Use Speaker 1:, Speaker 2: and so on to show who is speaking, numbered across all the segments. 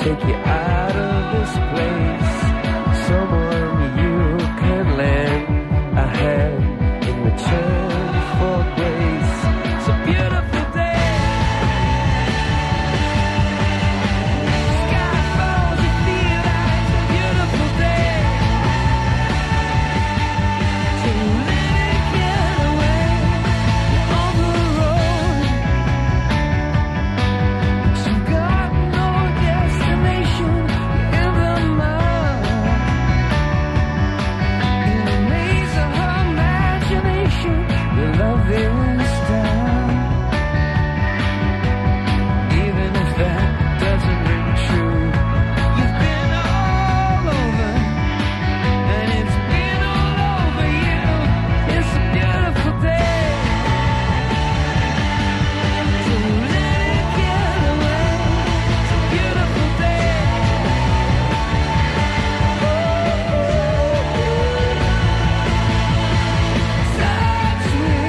Speaker 1: take you out of this place. Someone you can lend a hand in return for grace. It's a beautiful day. Sky falls, you feel like it's a beautiful day. To let it get away on the road. But you've got no destination in the mud. In the maze of her imagination, your love is down. Even if that doesn't ring true, you've been all over, and it's been all over you. It's a beautiful day. To let it get away. It's a beautiful day. Touch me.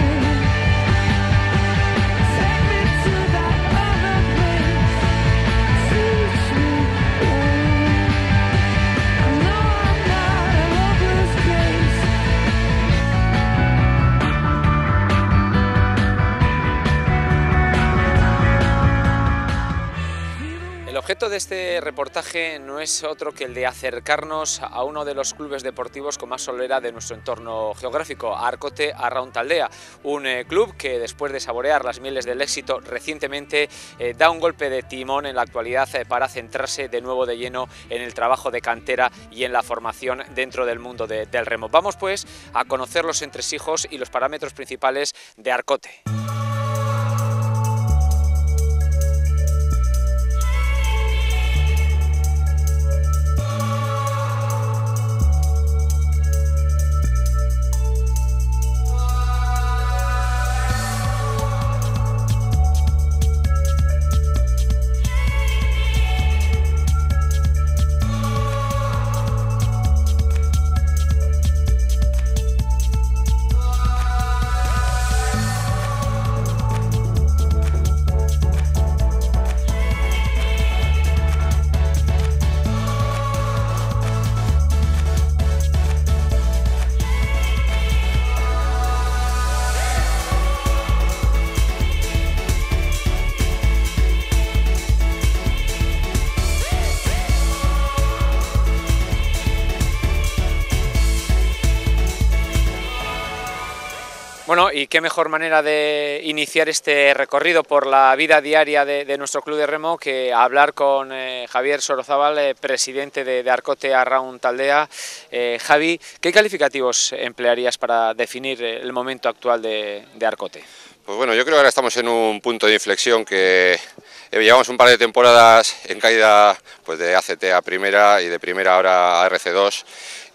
Speaker 1: Take me to that other place. Teach me. I know I'm not a hopeless case.
Speaker 2: El objeto de este reportaje no es otro que el de acercarnos a uno de los clubes deportivos con más solera de nuestro entorno geográfico, Arcote Arrauntaldea, un club que después de saborear las mieles del éxito recientemente da un golpe de timón en la actualidad para centrarse de nuevo de lleno en el trabajo de cantera y en la formación dentro del mundo del remo. Vamos pues a conocer los entresijos y los parámetros principales de Arcote. Bueno, y qué mejor manera de iniciar este recorrido por la vida diaria de nuestro club de remo que hablar con Javier Sorozábal, presidente de Arcote Arrauntaldea. Javi, ¿qué calificativos emplearías para definir el momento actual de Arcote?
Speaker 3: Pues bueno, yo creo que ahora estamos en un punto de inflexión que llevamos un par de temporadas en caída pues de ACT a primera y de primera ahora a RC2.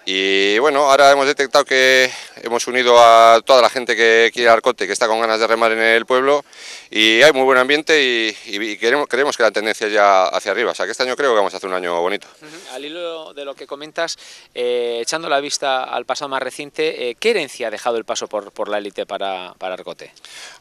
Speaker 3: Y bueno, ahora hemos detectado que hemos unido a toda la gente que quiere Arcote, que está con ganas de remar en el pueblo, y hay muy buen ambiente y creemos que la tendencia es ya hacia arriba, o sea que este año creo que vamos a hacer un año bonito.
Speaker 2: Al hilo de lo que comentas, echando la vista al pasado más reciente, ¿qué herencia ha dejado el paso por la élite para Arcote?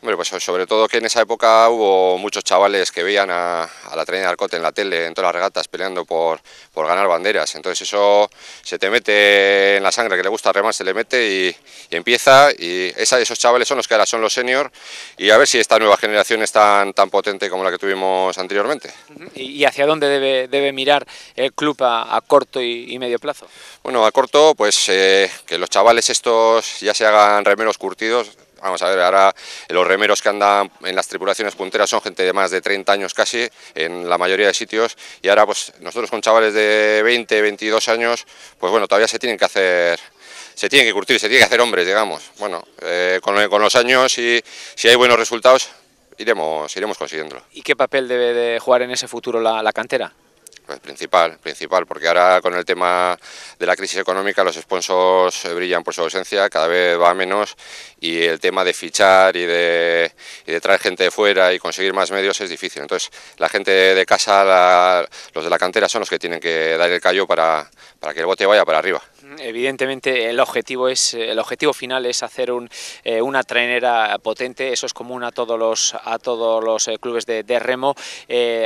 Speaker 3: Hombre, pues sobre todo que en esa época hubo muchos chavales que veían a la traída de Arcote en la tele, en todas las regatas, peleando por ganar banderas, entonces eso se te mete en la sangre, que le gusta remar, se le mete y empieza, y esos chavales son los que ahora son los senior, y a ver si esta nueva generación es tan potente como la que tuvimos anteriormente.
Speaker 2: ¿Y hacia dónde debe mirar el club a corto y medio plazo?
Speaker 3: Bueno, a corto, pues que los chavales estos ya se hagan remeros curtidos. Vamos a ver, ahora los remeros que andan en las tripulaciones punteras son gente de más de 30 años casi, en la mayoría de sitios, y ahora pues nosotros con chavales de 20, 22 años, pues bueno, todavía se tienen que curtir, se tienen que hacer hombres, digamos. Bueno, con los años y si hay buenos resultados, iremos consiguiéndolo.
Speaker 2: ¿Y qué papel debe de jugar en ese futuro la cantera?
Speaker 3: Pues principal, porque ahora con el tema de la crisis económica los sponsors brillan por su ausencia, cada vez va menos, y el tema de fichar y de traer gente de fuera y conseguir más medios es difícil. Entonces la gente de casa, los de la cantera son los que tienen que dar el callo para que el bote vaya para arriba.
Speaker 2: Evidentemente el objetivo final es hacer una trainera potente. Eso es común a todos los clubes de remo.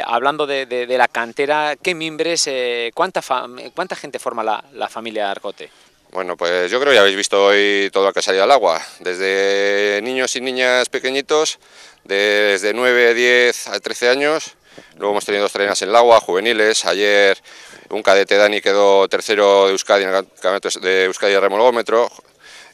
Speaker 2: Hablando de la cantera, ¿qué mimbres, cuánta gente forma la familia Arcote?
Speaker 3: Bueno, pues yo creo que ya habéis visto hoy todo lo que ha salido al agua, desde niños y niñas pequeñitos, desde 9, 10 a 13 años. Luego hemos tenido 2 traineras en el agua, juveniles. Ayer un cadete Dani quedó tercero de Euskadi en el campeonato de Euskadi de remologómetro.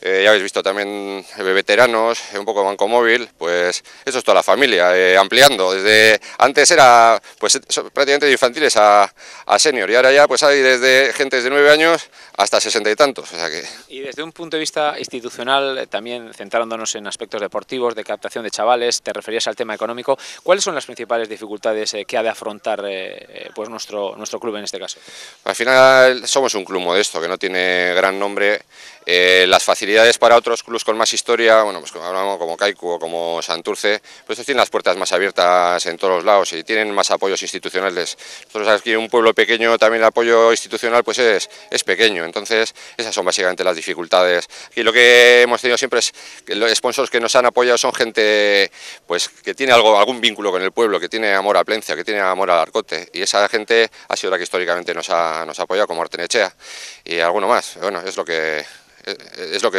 Speaker 3: Ya habéis visto también veteranos, un poco de banco móvil. Pues eso es toda la familia, ampliando. Desde antes era pues prácticamente de infantiles a senior, y ahora ya pues hay desde gente de 9 años hasta 60 y tantos. O sea que...
Speaker 2: Y desde un punto de vista institucional, también centrándonos en aspectos deportivos, de captación de chavales, te referías al tema económico, ¿cuáles son las principales dificultades que ha de afrontar pues nuestro club en este caso?
Speaker 3: Al final somos un club modesto, que no tiene gran nombre. Las facilidades para otros clubes con más historia, bueno, pues hablamos como Kaiku o como Santurce, pues estos tienen las puertas más abiertas en todos los lados y tienen más apoyos institucionales. Nosotros aquí en un pueblo pequeño también el apoyo institucional pues es pequeño, entonces esas son básicamente las dificultades. Aquí lo que hemos tenido siempre es que los sponsors que nos han apoyado son gente pues que tiene algún vínculo con el pueblo, que tiene amor a Plencia, que tiene amor al Arcote, y esa gente ha sido la que históricamente nos ha apoyado, como Artenechea y alguno más. Bueno, es lo que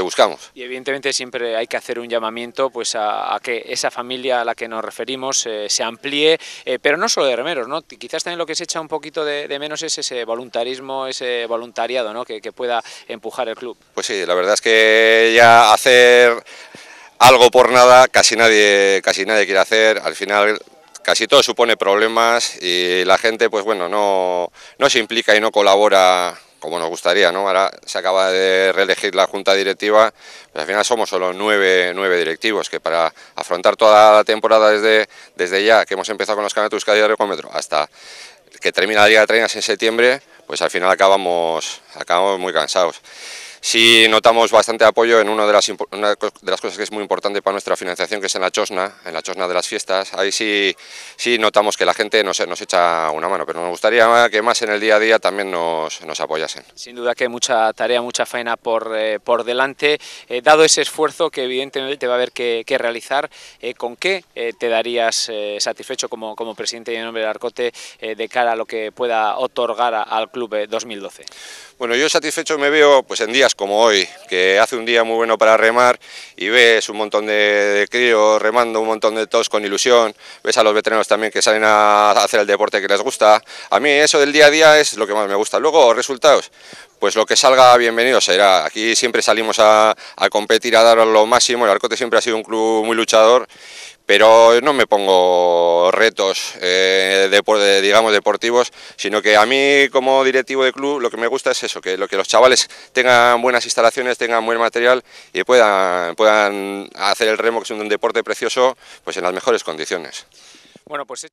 Speaker 3: buscamos.
Speaker 2: Y evidentemente siempre hay que hacer un llamamiento pues a que esa familia a la que nos referimos se amplíe, pero no solo de remeros, ¿no? Quizás también lo que se echa un poquito de menos es ese voluntarismo, ese voluntariado, ¿no? que pueda empujar el club.
Speaker 3: Pues sí, la verdad es que ya hacer algo por nada casi nadie quiere hacer. Al final casi todo supone problemas y la gente pues bueno no se implica y no colabora como nos gustaría, ¿no? Ahora se acaba de reelegir la junta directiva, pero al final somos solo 9 directivos, que para afrontar toda la temporada desde ya que hemos empezado con los campeonatos de remologómetro hasta que termina la Liga de Traineras en septiembre, pues al final acabamos muy cansados. Sí notamos bastante apoyo en una de las cosas que es muy importante para nuestra financiación, que es en la chosna de las fiestas. Ahí sí notamos que la gente nos echa una mano, pero nos gustaría que más en el día a día también nos apoyasen.
Speaker 2: Sin duda que mucha tarea, mucha faena por delante. Dado ese esfuerzo que evidentemente va a haber que realizar, ¿con qué te darías satisfecho como presidente y en nombre del Arcote de cara a lo que pueda otorgar al club 2012?
Speaker 3: Bueno, yo satisfecho me veo pues en días como hoy, que hace un día muy bueno para remar y ves un montón de críos remando, un montón de todos con ilusión, ves a los veteranos también que salen a hacer el deporte que les gusta. A mí eso del día a día es lo que más me gusta. Luego, resultados, pues lo que salga bienvenido será. Aquí siempre salimos a competir, a dar lo máximo. El Arcote siempre ha sido un club muy luchador, pero no me pongo retos digamos deportivos, sino que a mí como directivo de club lo que me gusta es eso, que los chavales tengan buenas instalaciones, tengan buen material y puedan hacer el remo, que es un deporte precioso, pues en las mejores condiciones.
Speaker 2: Bueno, pues